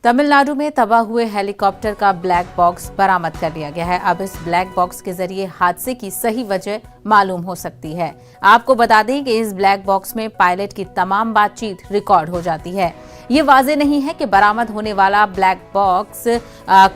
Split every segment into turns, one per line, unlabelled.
तमिलनाडु में तबाह हुए हेलीकॉप्टर का ब्लैक बॉक्स बरामद कर लिया गया है। अब इस ब्लैक बॉक्स के जरिए हादसे की सही वजह मालूम हो सकती है। आपको बता दें कि इस ब्लैक बॉक्स में पायलट की तमाम बातचीत रिकॉर्ड हो जाती है। ये वाजे नहीं है कि बरामद होने वाला black box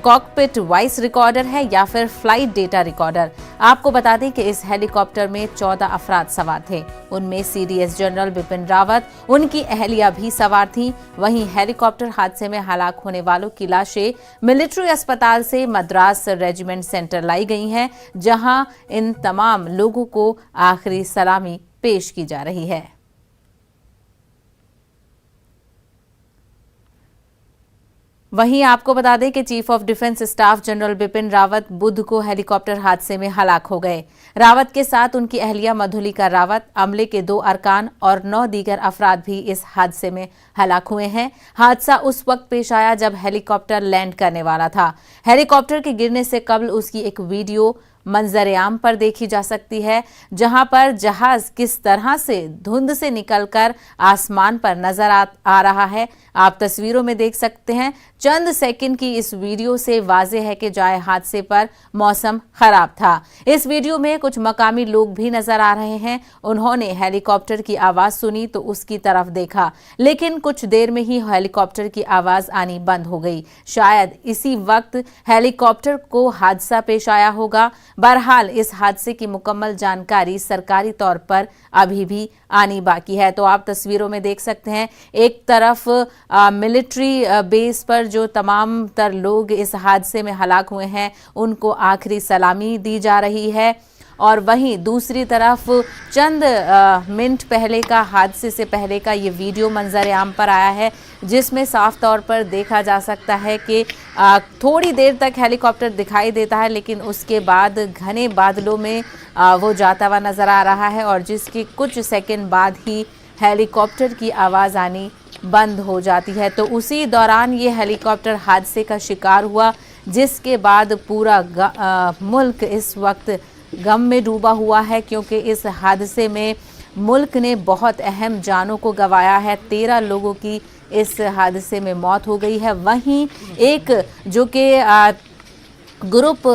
cockpit voice recorder है या फिर फ्लाइट डेटा रिकॉर्डर। आपको बता दें कि इस हेलीकॉप्टर में 14 अफराद सवार थे। उनमें सीडीएस जनरल बिपिन रावत, उनकी अहलिया भी सवार थी। वहीं हेलीकॉप्टर हादसे में हलाक होने वालों की लाशें मिलिट्री अस्पताल से मद्रास रेजिमेंट सेंटर लाई गई हैं, जहां इन तमाम लोगों को आखिरी सलामी पेश की जा रही है। वहीं आपको बता दें कि chief of defence staff general Bipin Rawat बुध को हेलीकॉप्टर हादसे में हलाक हो गए। रावत के साथ उनकी अहलिया मधुलिका रावत, अमले के 2 अरकान और 9 दीगर अफराद भी इस हादसे में हलाक हुए हैं। हादसा उस वक्त पेश आया जब हेलीकॉप्टर लैंड करने वाला था। हेलीकॉप्टर के गिरने से कबल उसकी एक वीडियो मंजर-ए-आम पर देखी जा सकती है, जहां पर जहाज किस तरह से धुंध से निकलकर आसमान पर नजर आ रहा है। आप तस्वीरों में देख सकते हैं। चंद सेकंड की इस वीडियो से वाज़ेह है कि जाए हादसे पर मौसम खराब था। इस वीडियो में कुछ मकामी लोग भी नजर आ रहे हैं। उन्होंने हेलीकॉप्टर की आवाज सुनी तो उसकी तरफ देखा, लेकिन कुछ देर में ही हेलीकॉप्टर की आवाज आनी बंद हो गई। शायद इसी वक्त हेलीकॉप्टर को हादसा पेश आया होगा। बहरहाल इस हादसे की मुकम्मल जानकारी सरकारी तौर पर अभी भी आनी बाकी है। तो आप तस्वीरों में देख सकते हैं, एक तरफ मिलिट्री बेस पर जो तमाम तर लोग इस हादसे में हलाक हुए हैं उनको आखिरी सलामी दी जा रही है, और वहीं दूसरी तरफ चंद मिनट पहले का, हादसे से पहले का ये वीडियो मंजर-ए-आम पर आया है, जिसमें साफ तौर पर देखा जा सकता है कि थोड़ी देर तक हेलीकॉप्टर दिखाई देता है, लेकिन उसके बाद घने बादलों में वो जाता हुआ नजर आ रहा है, और जिसके कुछ सेकंड बाद ही हेलीकॉप्टर की आवाज़ आनी बंद हो जाती है। तो उसी दौरान ये हेलीकॉप्टर हादसे का शिकार हुआ, जिसके बाद पूरा मुल्क इस वक्त गम में डूबा हुआ है, क्योंकि इस हादसे में मुल्क ने बहुत अहम जानों को गंवाया है। 13 लोगों की इस हादसे में मौत हो गई है। वहीं एक जो कि ग्रुप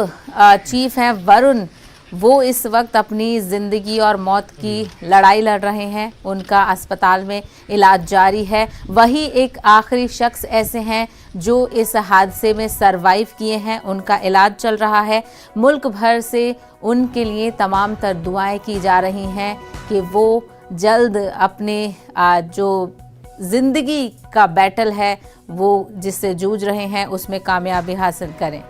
चीफ हैं वरुण, वो इस वक्त अपनी ज़िंदगी और मौत की लड़ाई लड़ रहे हैं। उनका अस्पताल में इलाज जारी है। वही एक आखिरी शख्स ऐसे हैं जो इस हादसे में सरवाइव किए हैं, उनका इलाज चल रहा है। मुल्क भर से उनके लिए तमाम तर दुआएं की जा रही हैं कि वो जल्द अपने जो ज़िंदगी का बैटल है, वो जिससे जूझ रहे हैं, उसमें कामयाबी हासिल करें।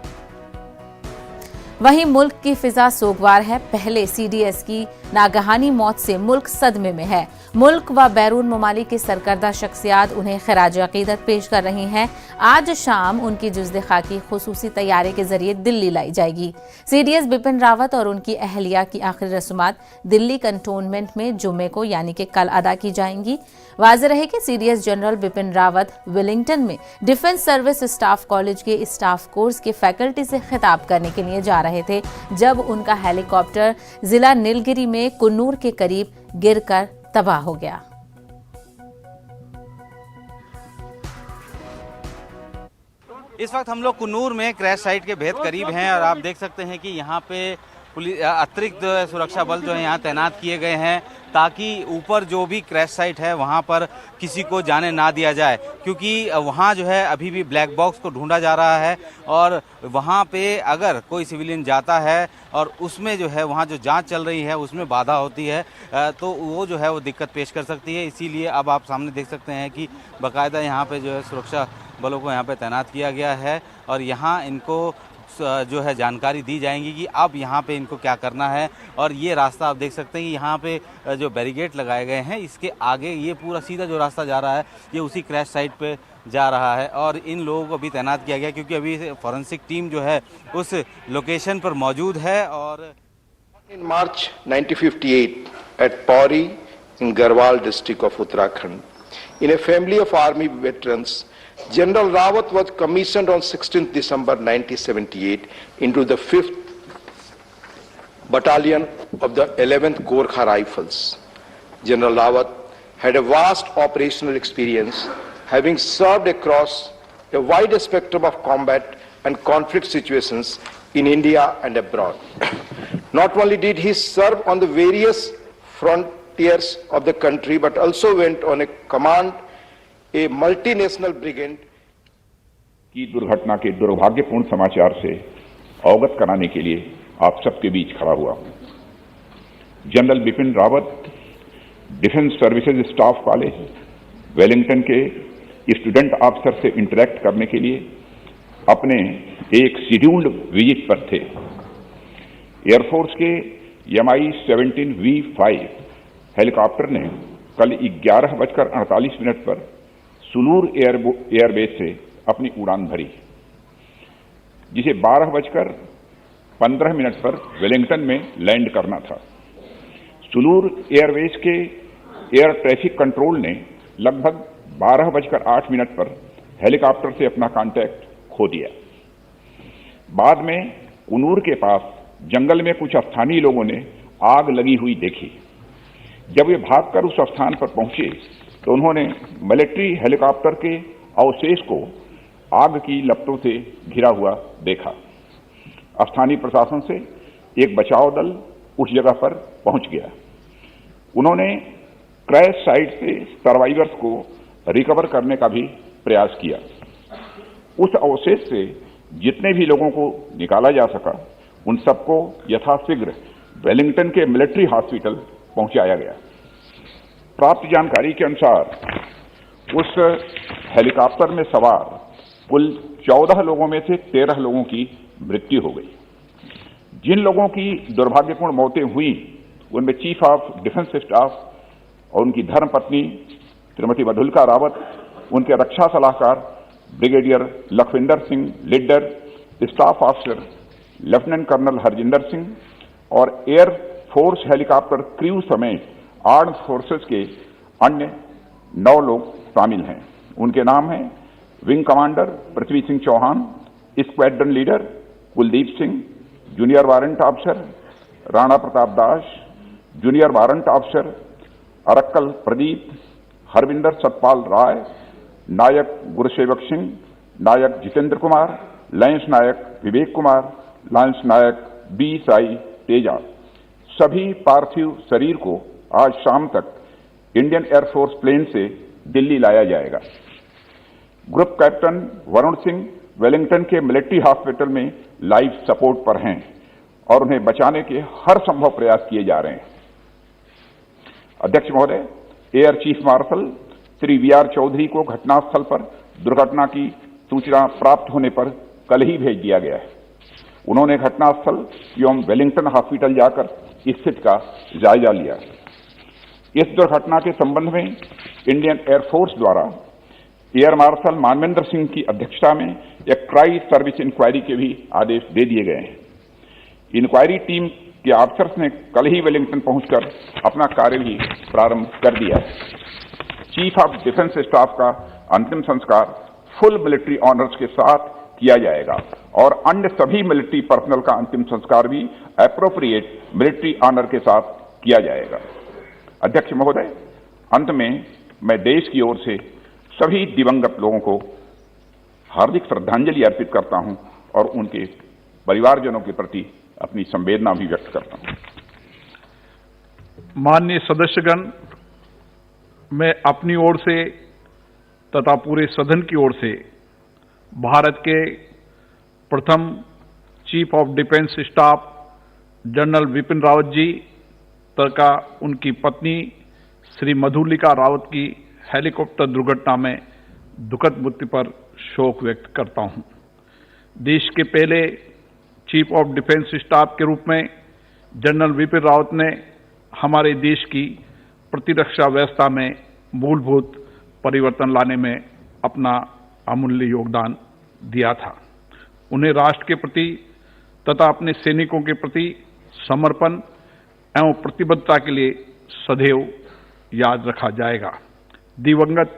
वहीं मुल्क की फिजा सोगवार है। पहले सीडीएस की नागहानी मौत से मुल्क सदमे में है। मुल्क व बैरून ममालिक की सरकर्दा शख्सियात उन्हें खराज अकीदत पेश कर रही हैं। आज शाम उनकी जुज़्द खाकी खुसूसी तैयारे के जरिए दिल्ली लाई जाएगी। सीडीएस बिपिन रावत और उनकी अहलिया की आखिरी रस्मात दिल्ली कंटोनमेंट में जुम्मे को यानी कि कल अदा की जाएंगी। वाज़ेह रहे कि CDS general Bipin Rawat Wellington में डिफेंस सर्विस स्टाफ कॉलेज के स्टाफ कोर्स के फैकल्टी से खिताब करने के लिए जा रहे थे, जब उनका हेलीकॉप्टर जिला नीलगिरी में कुन्नूर के करीब गिरकर तबाह हो गया।
इस वक्त हम लोग कुन्नूर में क्रैश साइट के बेहद करीब हैं, और आप देख सकते हैं कि यहाँ पे पुलिस अतिरिक्त सुरक्षा बल जो है यहाँ तैनात किए गए हैं, ताकि ऊपर जो भी क्रैश साइट है वहाँ पर किसी को जाने ना दिया जाए, क्योंकि वहाँ जो है अभी भी ब्लैक बॉक्स को ढूंढा जा रहा है, और वहाँ पे अगर कोई सिविलियन जाता है और उसमें जो है वहाँ जो जांच चल रही है उसमें बाधा होती है, तो वो जो है वो दिक्कत पेश कर सकती है। इसीलिए अब आप सामने देख सकते हैं कि बाकायदा यहाँ पे जो है सुरक्षा बलों को यहाँ पे तैनात किया गया है, और यहाँ इनको जो है जानकारी दी जाएंगी कि अब यहाँ पे इनको क्या करना है। और ये रास्ता आप देख सकते हैं कि यहाँ पे जो बैरिकेड लगाए गए हैं, इसके आगे ये पूरा सीधा जो रास्ता जा रहा है ये उसी क्रैश साइट पे जा रहा है, और इन लोगों को भी तैनात किया गया क्योंकि अभी फॉरेंसिक टीम जो है उस लोकेशन पर मौजूद है। और
in March 1958 at Pauri in Garhwal district of Uttarakhand in a family of army veterans, General Rawat was commissioned on 16th December 1978 into the 5th Battalion of the 11th Gorkha Rifles. General Rawat had a vast operational experience, having served across a wide spectrum of combat and conflict situations in India and abroad. Not only did he serve on the various frontiers of the country, but also went on a command a multinational brigade.
की दुर्घटना के दुर्भाग्यपूर्ण समाचार से अवगत कराने के लिए आप सबके बीच खड़ा हुआ हूं। General Bipin Rawat defence services staff college Wellington के स्टूडेंट ऑफिसर से इंटरेक्ट करने के लिए अपने एक शेड्यूल्ड विजिट पर थे। एयरफोर्स के MI-17V5 हेलीकॉप्टर ने कल 11:48 पर सुलूर एयरबेस से अपनी उड़ान भरी, जिसे 12:15 पर वेलिंगटन में लैंड करना था। सुलूर एयरबेस के एयर ट्रैफिक कंट्रोल ने लगभग 12:08 पर हेलीकॉप्टर से अपना कांटेक्ट खो दिया। बाद में कुनूर के पास जंगल में कुछ स्थानीय लोगों ने आग लगी हुई देखी। जब वे भागकर उस स्थान पर पहुंचे तो उन्होंने मिलिट्री हेलीकॉप्टर के अवशेष को आग की लपटों से घिरा हुआ देखा। स्थानीय प्रशासन से एक बचाव दल उस जगह पर पहुंच गया। उन्होंने क्रैश साइट से सर्वाइवर्स को रिकवर करने का भी प्रयास किया। उस अवशेष से जितने भी लोगों को निकाला जा सका उन सबको यथाशीघ्र वेलिंगटन के मिलिट्री हॉस्पिटल पहुंचाया गया। प्राप्त जानकारी के अनुसार उस हेलीकॉप्टर में सवार कुल 14 लोगों में से 13 लोगों की मृत्यु हो गई। जिन लोगों की दुर्भाग्यपूर्ण मौतें हुई उनमें चीफ ऑफ डिफेंस स्टाफ और उनकी धर्मपत्नी श्रीमती मधुलिका रावत, उनके रक्षा सलाहकार brigadier Lakhwinder Singh Lidder, staff officer lieutenant colonel Harjinder Singh और एयर फोर्स हेलीकॉप्टर क्रू समेत आर्म्ड फोर्सेस के अन्य 9 लोग शामिल हैं। उनके नाम हैं wing commander Prithvi Singh Chauhan, squadron leader Kuldeep Singh, junior warrant officer Rana Pratap Das, junior warrant officer Arakkal Pradeep, Harvinder Satpal Rai, नायक गुरुसेवक सिंह, नायक जितेंद्र कुमार, लांस नायक विवेक कुमार, लांस नायक बी साई तेजा। सभी पार्थिव शरीर को आज शाम तक इंडियन एयरफोर्स प्लेन से दिल्ली लाया जाएगा। Group captain Varun Singh Wellington के मिलिट्री हॉस्पिटल में लाइफ सपोर्ट पर हैं और उन्हें बचाने के हर संभव प्रयास किए जा रहे हैं। अध्यक्ष महोदय, air chief marshal Shri VR Chaudhari को घटनास्थल पर दुर्घटना की सूचना प्राप्त होने पर कल ही भेज दिया गया है। उन्होंने घटनास्थल एवं वेलिंगटन हॉस्पिटल जाकर स्थिति का जायजा लिया। इस दुर्घटना के संबंध में इंडियन एयरफोर्स द्वारा एयर मार्शल मानवेंद्र सिंह की अध्यक्षता में एक ट्राई सर्विस इंक्वायरी के भी आदेश दे दिए गए हैं। इंक्वायरी टीम के ऑफिसर्स ने कल ही वेलिंगटन पहुंचकर अपना कार्य भी प्रारंभ कर दिया है। चीफ ऑफ डिफेंस स्टाफ का अंतिम संस्कार फुल मिलिट्री ऑनर्स के साथ किया जाएगा और अन्य सभी मिलिट्री पर्सनल का अंतिम संस्कार भी एप्रोप्रिएट मिलिट्री ऑनर के साथ किया जाएगा। अध्यक्ष महोदय, अंत में मैं देश की ओर से सभी दिवंगत लोगों को हार्दिक श्रद्धांजलि अर्पित करता हूं और उनके परिवारजनों के प्रति अपनी संवेदना भी व्यक्त करता हूं।
माननीय सदस्यगण, मैं अपनी ओर से तथा पूरे सदन की ओर से भारत के प्रथम chief of defence staff general Bipin Rawat ji तथा उनकी पत्नी श्री मधुलिका रावत की हेलीकॉप्टर दुर्घटना में दुखद मृत्यु पर शोक व्यक्त करता हूं। देश के पहले चीफ ऑफ डिफेंस स्टाफ के रूप में जनरल बिपिन रावत ने हमारे देश की प्रतिरक्षा व्यवस्था में मूलभूत परिवर्तन लाने में अपना अमूल्य योगदान दिया था। उन्हें राष्ट्र के प्रति तथा अपने सैनिकों के प्रति समर्पण एवं प्रतिबद्धता के लिए सदैव याद रखा जाएगा। दिवंगत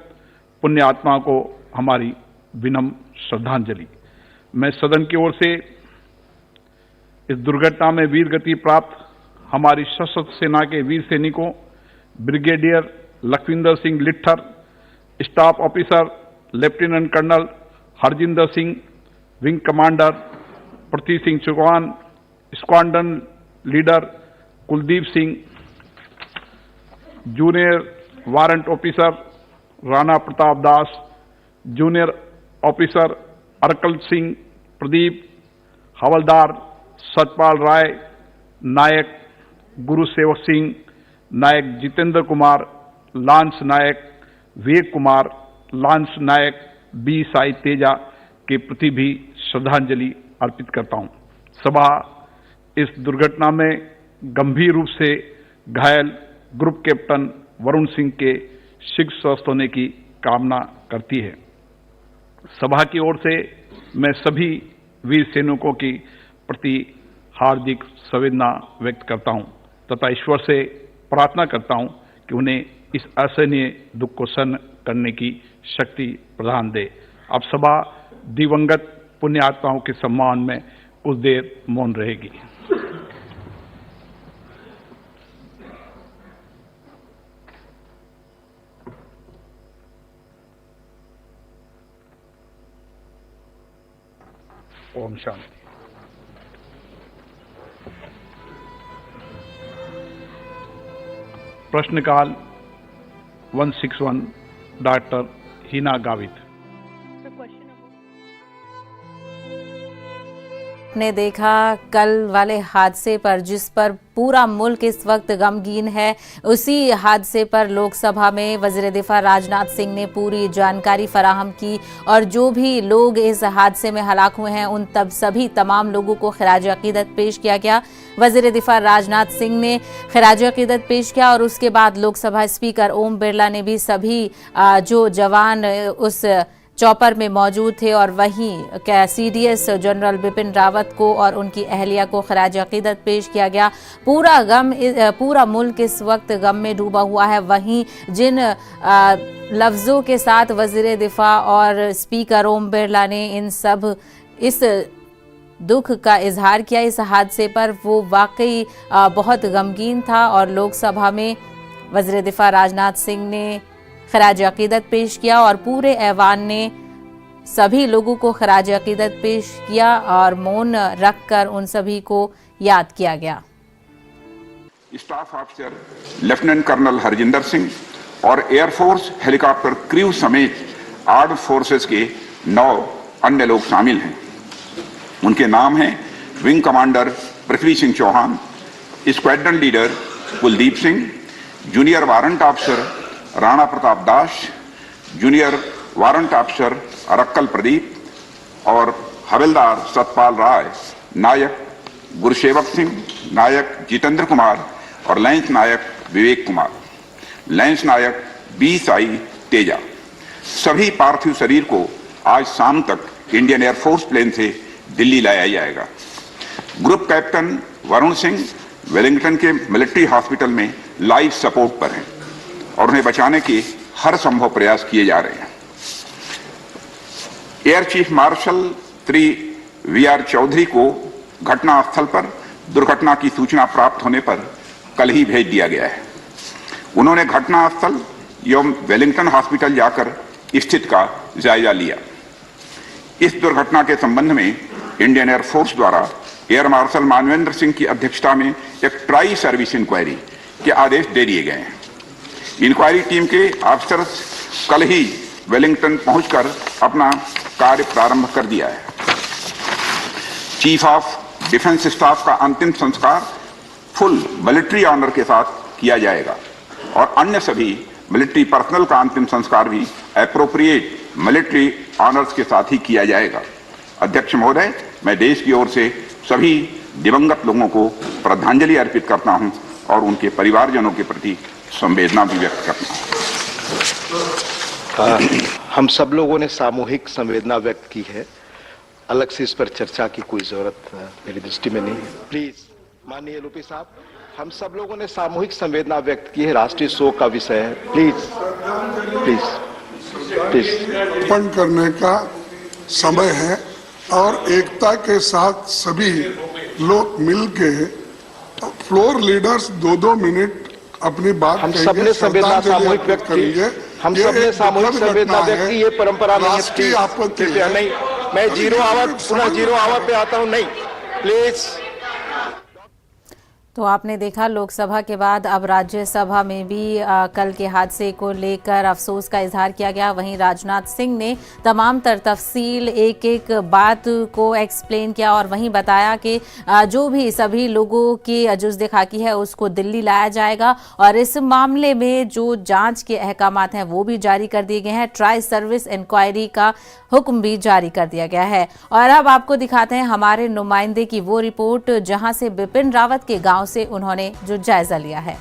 पुण्य आत्मा को हमारी विनम्र श्रद्धांजलि। मैं सदन की ओर से इस दुर्घटना में वीर गति प्राप्त हमारी सशस्त्र सेना के वीर सैनिकों brigadier Lakhwinder Singh Lidder, staff officer lieutenant colonel Harjinder Singh wing commander, Prithvi Singh Chauhan squadron leader, Kuldeep Singh junior warrant officer, Rana Pratap Das junior officer, Arakkal Singh Pradeep, havildar Satpal Rai, नायक गुरुसेवक सिंह, नायक जितेंद्र कुमार, लांस नायक विवेक कुमार, लांस नायक बी साई तेजा के प्रति भी श्रद्धांजलि अर्पित करता हूं। सभा इस दुर्घटना में गंभीर रूप से घायल ग्रुप कैप्टन वरुण सिंह के शीघ्र स्वस्थ होने की कामना करती है। सभा की ओर से मैं सभी वीर सैनिकों की प्रति हार्दिक संवेदना व्यक्त करता हूं तथा ईश्वर से प्रार्थना करता हूं कि उन्हें इस असहनीय दुख को सहन करने की शक्ति प्रदान दे। अब सभा दिवंगत पुण्य आत्माओं के सम्मान में कुछ देर मौन रहेगी। ओम शांति। प्रश्नकाल 161 डॉक्टर हिना गावित।
ने देखा कल वाले हादसे पर जिस पर पूरा मुल्क इस वक्त गमगीन है, उसी हादसे पर लोकसभा में वज़ीर दिफा राजनाथ सिंह ने पूरी जानकारी फराहम की और जो भी लोग इस हादसे में हलाक हुए हैं उन सभी तमाम लोगों को खिराज अकीदत पेश किया गया। वज़ीर दिफा राजनाथ सिंह ने खिराज अकीदत पेश किया और उसके बाद लोकसभा स्पीकर ओम बिरला ने भी सभी जो जवान उस चौपर में मौजूद थे और वहीं CDS जनरल बिपिन रावत को और उनकी अहलिया को खिराज अकीदत पेश किया गया। पूरा मुल्क इस वक्त गम में डूबा हुआ है। वहीं जिन लफ्ज़ों के साथ वज़ीर दिफा और स्पीकर ओम बिरला ने इस दुख का इजहार किया इस हादसे पर, वो वाकई बहुत गमगीन था और लोकसभा में वज़ीर दिफा राजनाथ सिंह ने खिराज अकीदत पेश किया और पूरे ऐवान ने सभी लोगों को खिराज अकीदत पेश किया और मौन रखकर उन सभी को याद किया गया।
Staff officer lieutenant colonel Harjinder Singh और एयरफोर्स हेलीकॉप्टर क्रू समेत आर्म्ड फोर्सेस के 9 अन्य लोग शामिल हैं। उनके नाम हैं wing commander Prithvi Singh Chauhan, squadron leader Kuldeep Singh, junior warrant officer Rana Pratap Das, junior warrant officer Arakkal Pradeep और हवलदार सतपाल राय, नायक गुरुसेवक सिंह, नायक जितेंद्र कुमार और लैंस नायक विवेक कुमार, लैंस नायक बी साई तेजा। सभी पार्थिव शरीर को आज शाम तक इंडियन एयरफोर्स प्लेन से दिल्ली लाया जाएगा। Group captain Varun Singh Wellington के मिलिट्री हॉस्पिटल में लाइफ सपोर्ट पर हैं और उन्हें बचाने के हर संभव प्रयास किए जा रहे हैं। Air chief marshal Shri VR Chaudhari को घटनास्थल पर दुर्घटना की सूचना प्राप्त होने पर कल ही भेज दिया गया है। उन्होंने घटनास्थल एवं वेलिंगटन हॉस्पिटल जाकर स्थिति का जायजा लिया। इस दुर्घटना के संबंध में इंडियन एयरफोर्स द्वारा एयर मार्शल मानवेंद्र सिंह की अध्यक्षता में एक ट्राई सर्विस इंक्वायरी के आदेश दे दिए गए हैं। इंक्वायरी टीम के ऑफिसर्स कल ही वेलिंगटन पहुंचकर अपना कार्य प्रारंभ कर दिया है। चीफ ऑफ डिफेंस स्टाफ का अंतिम संस्कार फुल मिलिट्री ऑनर के साथ किया जाएगा और अन्य सभी मिलिट्री पर्सनल का अंतिम संस्कार भी एप्रोप्रिएट मिलिट्री ऑनर्स के साथ ही किया जाएगा। अध्यक्ष महोदय, मैं देश की ओर से सभी दिवंगत लोगों को श्रद्धांजलि अर्पित करता हूं और उनके परिवारजनों के प्रति संवेदना भी व्यक्त करता हूं।
हम सब लोगों ने सामूहिक संवेदना व्यक्त की है। अलग से इस पर चर्चा की कोई जरूरत मेरी दृष्टि में नहीं है। प्लीज माननीय LOP साहब, हम सब लोगों ने सामूहिक संवेदना व्यक्त की है। राष्ट्रीय शोक का विषय है। प्लीज प्लीज प्लीज
अर्पण करने का समय है और एकता के साथ सभी लोग मिलके फ्लोर लीडर्स 2-2 मिनट अपनी बात
हम सबने संवेदना सामूहिक व्यक्त
करेंगे।
हम
ये
सब ने
एक
सामूहिक
दुखद
संवेदना
घटना
व्यक्त
है,
की, ये परंपरा नहीं है।
राष्ट्रीय आपत्ति है।
कृपया नहीं, मैं जीरो आवर पुनः जीरो आवर पे आता हूं, नहीं प्लीज।
तो आपने देखा लोकसभा के बाद अब राज्यसभा में भी कल के हादसे को लेकर अफसोस का इजहार किया गया। वहीं राजनाथ सिंह ने तमाम तफसील एक एक बात को एक्सप्लेन किया और वहीं बताया कि जो भी सभी लोगों की जुज़्द खाकी है उसको दिल्ली लाया जाएगा और इस मामले में जो जांच के अहकामात हैं वो भी जारी कर दिए गए हैं। ट्राई सर्विस इंक्वायरी का हुक्म भी जारी कर दिया गया है। और अब आपको दिखाते हैं हमारे नुमाइंदे की वो रिपोर्ट जहां से बिपिन रावत के गांव से उन्होंने जो जायजा लिया है।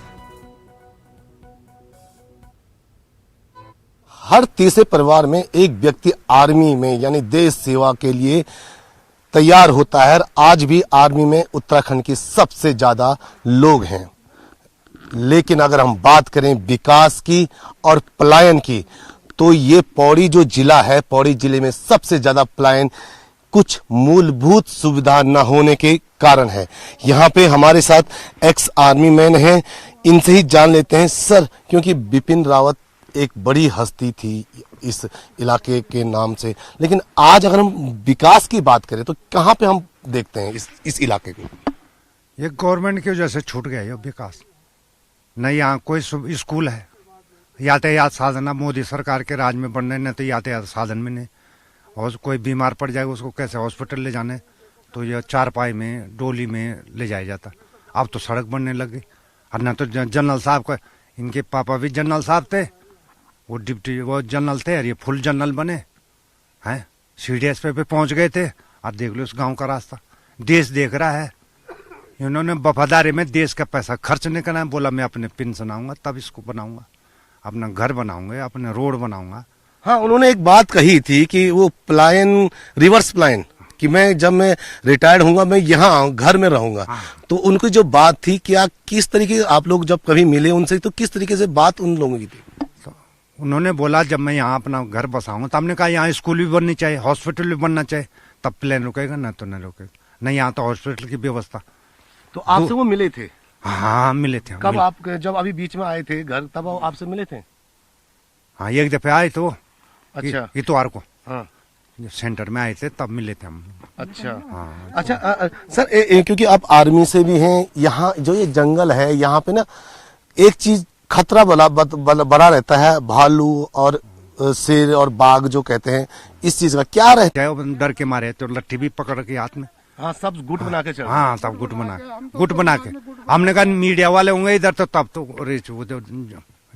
हर तीसरे परिवार में एक व्यक्ति आर्मी में यानी देश सेवा के लिए तैयार होता है। आज भी आर्मी में उत्तराखंड के सबसे ज्यादा लोग हैं। लेकिन अगर हम बात करें विकास की और पलायन की, तो ये पौड़ी जो जिला है, पौड़ी जिले में सबसे ज्यादा पलायन कुछ मूलभूत सुविधा न होने के कारण है। यहाँ पे हमारे साथ एक्स आर्मी मैन हैं, इनसे ही जान लेते हैं। सर, क्योंकि बिपिन रावत एक बड़ी हस्ती थी इस इलाके के नाम से, लेकिन आज अगर हम विकास की बात करें तो कहाँ पे हम देखते हैं इस इलाके को?
ये गवर्नमेंट की वजह से छूट गया ये विकास। न यहाँ कोई स्कूल है, यातायात साधन अब मोदी सरकार के राज में बन रहे न, तो यातायात साधन में नहीं। और कोई बीमार पड़ जाएगा उसको कैसे हॉस्पिटल ले जाने, तो ये चारपाई में डोली में ले जाया जाता। अब तो सड़क बनने लगी। और न तो जनरल साहब का, इनके पापा भी जनरल साहब थे, वो डिप्टी वो जनरल थे और ये फुल जनरल बने हैं। सीडीएस पे पहुंच गए थे। और देख लो उस गांव का रास्ता, देश देख रहा है। इन्होंने वफादारी में देश का पैसा खर्च नहीं करना है। बोला मैं अपने पेंशन आऊंगा तब इसको बनाऊंगा, अपना घर बनाऊंगा, अपने रोड बनाऊंगा।
हाँ, उन्होंने एक बात कही थी कि वो पलायन, रिवर्स पलायन, कि मैं जब मैं रिटायर्ड होऊंगा मैं यहाँ घर में रहूंगा। तो उनकी जो बात थी, क्या किस तरीके आप लोग जब कभी मिले उनसे तो किस तरीके से बात उन लोगों की थी?
तो उन्होंने बोला जब मैं यहाँ अपना घर बसाऊंगा, तो हमने कहा यहाँ स्कूल भी बननी चाहिए, हॉस्पिटल भी बनना चाहिए, तब प्लेन रुकेगा, ना तो नहीं रुकेगा। नहीं, यहाँ तो हॉस्पिटल की व्यवस्था।
तो आपसे वो मिले थे?
हाँ मिले थे।
कब? आप जब अभी बीच में आए थे घर, तब आपसे मिले थे?
हाँ, एक दफे आए तो
अच्छा,
इतवार को
हाँ,
सेंटर में आए थे, तब मिले थे हम।
अच्छा,
हाँ।
अच्छा सर, क्योंकि आप आर्मी से भी हैं, यहाँ जो ये जंगल है, यहाँ पे ना एक चीज खतरा बड़ा रहता है, भालू और शेर और बाघ जो कहते हैं, इस चीज का क्या रहता
है? डर के मारे तो लट्ठी भी पकड़ के हाथ में।
हाँ, सब गुट बना के चल।
हाँ, सब गुट बना के हमने कहा मीडिया वाले होंगे इधर, तो तब तो रेच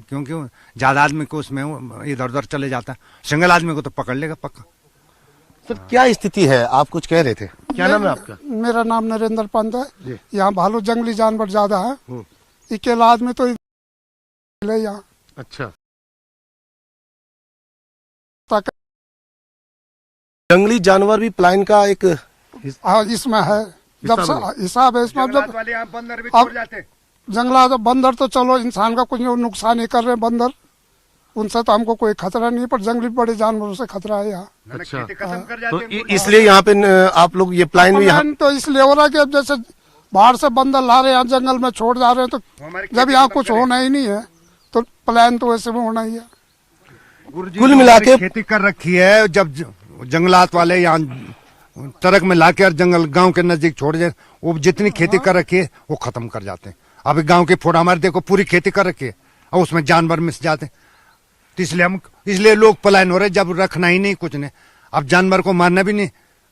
क्योंकि ज्यादा आदमी को उसमें इधर उधर चले जाता है, सिंगल आदमी को तो पकड़ लेगा पक्का।
सर, क्या स्थिति है? आप कुछ कह रहे थे, क्या नाम है आपका?
मेरा नाम नरेंद्र पंत है। यहाँ भालू जंगली जानवर ज्यादा है, अकेला आदमी तो यहाँ।
अच्छा, जंगली जानवर भी प्लान का एक
इसमें है, जब हिसाब है इसमें। जब
बंदर भी छोड़ जाते,
जंगलात बंदर तो चलो इंसान का कुछ नुकसान नहीं कर रहे बंदर, उनसे तो हमको कोई खतरा नहीं, पर जंगली बड़े जानवरों से खतरा है यहाँ।
अच्छा, तो इसलिए यहाँ पे आप लोग ये प्लान भी यहाँ
तो इसलिए हो रहा है कि अब जैसे बाहर से बंदर ला रहे हैं, यहाँ जंगल में छोड़ जा रहे हैं, तो जब यहाँ कुछ होना ही नहीं है तो प्लान तो वैसे में होना ही है।
कुल मिला के
खेती कर रखी है। जब जंगलात वाले यहाँ ट्रक में लाके और जंगल गांव के नजदीक छोड़ जाए, वो जितनी खेती कर रखी है वो खत्म कर जाते हैं। अभी गांव के फोड़ा हमारे देखो पूरी खेती कर रखी है और उसमें जानवर मिस जाते हैं। तो इसलिए लोग पलायन हो रहे, जब रखना ही नहीं कुछ नहीं। अब जानवर को मारना भी नहीं,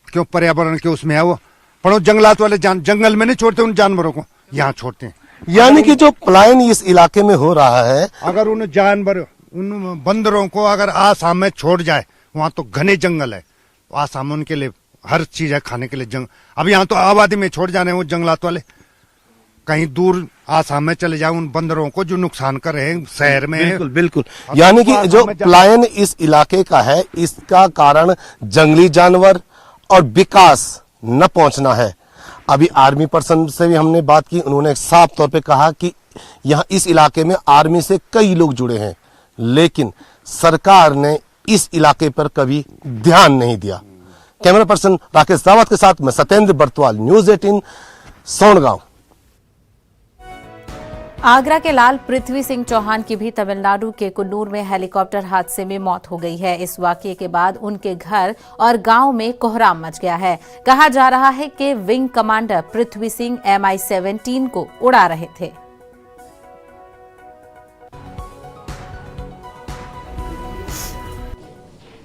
क्यों? पर्यावरण के उसमें है वो। पर जंगलात वाले जंगल में नहीं छोड़ते उन जानवरों को, यहाँ छोड़ते हैं।
यानी कि जो पलायन इस इलाके में हो रहा है,
अगर उन जानवर, उन बंदरों को अगर आसाम में छोड़ जाए, वहां तो घने जंगल है, आसाम उनके लिए हर चीज है खाने के लिए। जंगल अब यहाँ तो आबादी में छोड़ जाने वो जंगलात वाले, कहीं दूर आसाम में चले जाए उन बंदरों को जो नुकसान कर रहे हैं शहर में।
बिल्कुल बिल्कुल। यानी कि जो पलायन इस इलाके का है, इसका कारण जंगली जानवर और विकास न पहुंचना है। अभी आर्मी पर्सन से भी हमने बात की, उन्होंने साफ तौर पे कहा कि यहाँ इस इलाके में आर्मी से कई लोग जुड़े हैं, लेकिन सरकार ने इस इलाके पर कभी ध्यान नहीं दिया। कैमरा पर्सन राकेश रावत के साथ मैं सत्येंद्र बर्तवाल, न्यूज़ 18 सोनगांव।
आगरा के लाल पृथ्वी सिंह चौहान की भी तमिलनाडु के कुन्नूर में हेलीकॉप्टर हादसे में मौत हो गई है। इस वाकये के बाद उनके घर और गांव में कोहराम मच गया है। कहा जा रहा है कि wing commander Prithvi Singh MI-17 को उड़ा रहे थे।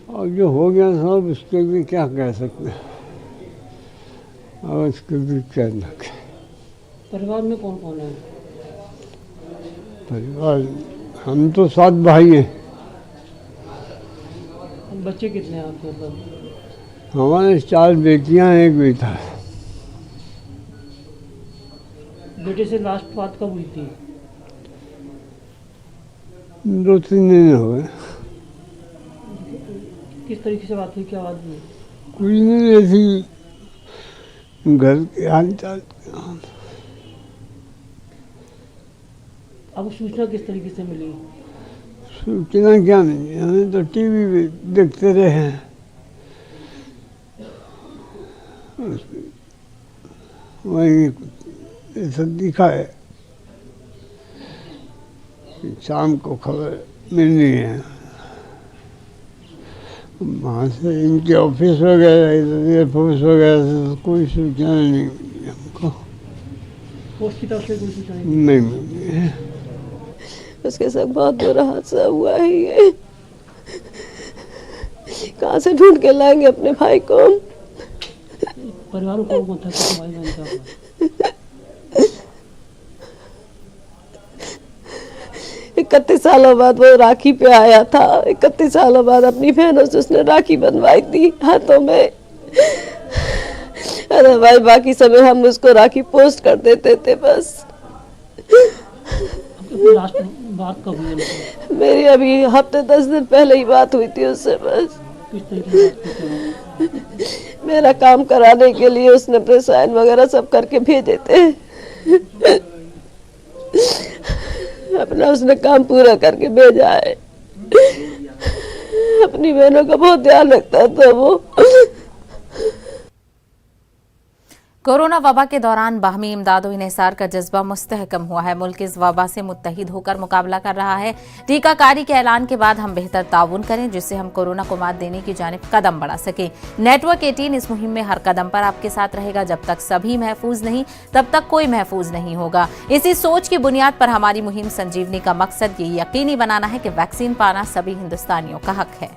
और जो हो गया साहब उसके भी क्या कह सकते हैं, और उसके भी क्या न कहें।
परिवार में कौन कौन है?
परिवार हम तो 7 भाई हैं।
बच्चे कितने हैं आपके पास?
हमारे 4 बेटियां हैं, एक बेटा है।
बेटे से लास्ट बात कब हुई थी?
2-3 दिन हो गए।
किस तरीके से बात हुई, क्या बात हुई?
कुछ नहीं, ऐसी घर के हाल चाल।
आपको सूचना किस तरीके से मिली?
सूचना क्या नहीं, हमें तो टीवी पे देखते रहे हैं। वही ऐसा दिखा है, शाम को खबर मिलनी है। वहाँ से इनके ऑफिस वगैरह, एयरफोर्स वगैरह से कोई सूचना नहीं मिली हमको।
पोस्ट की तरफ से कोई सूचना
नहीं मिली है।
उसके साथ बहुत बुरा हादसा हुआ है। ये कहाँ से ढूंढ के लाएंगे अपने भाई को?
परिवार को कौन था, भाई बहन था?
31 सालों बाद वो राखी पे आया था। 31 सालों बाद अपनी बहनों से उसने राखी बनवाई थी हाथों में। अरे भाई, बाकी समय हम उसको राखी पोस्ट कर देते थे बस।
लास्ट बात कब हुई?
मेरी अभी हफ्ते 10 दिन पहले ही बात हुई थी उससे बस।
किस तरीके से बात की?
मेरा काम कराने के लिए उसने अपने साइन वगैरह सब करके भेजे थे। अपना उसने काम पूरा करके भेजा है। अपनी बहनों का बहुत ध्यान रखता था वो।
कोरोना वबा के दौरान बाहमी इमदाद और इन्हिसार का जज्बा मुस्तहकम हुआ है। मुल्क इस वबा से मुत्तहिद होकर मुकाबला कर रहा है। टीकाकारी के ऐलान के बाद हम बेहतर ताउन करें, जिससे हम कोरोना को मात देने की जानिब कदम बढ़ा सकें। नेटवर्क 18 इस मुहिम में हर कदम पर आपके साथ रहेगा। जब तक सभी महफूज नहीं, तब तक कोई महफूज नहीं होगा। इसी सोच की बुनियाद पर हमारी मुहिम संजीवनी का मकसद ये यकीनी बनाना है कि वैक्सीन पाना सभी हिंदुस्तानियों का हक है।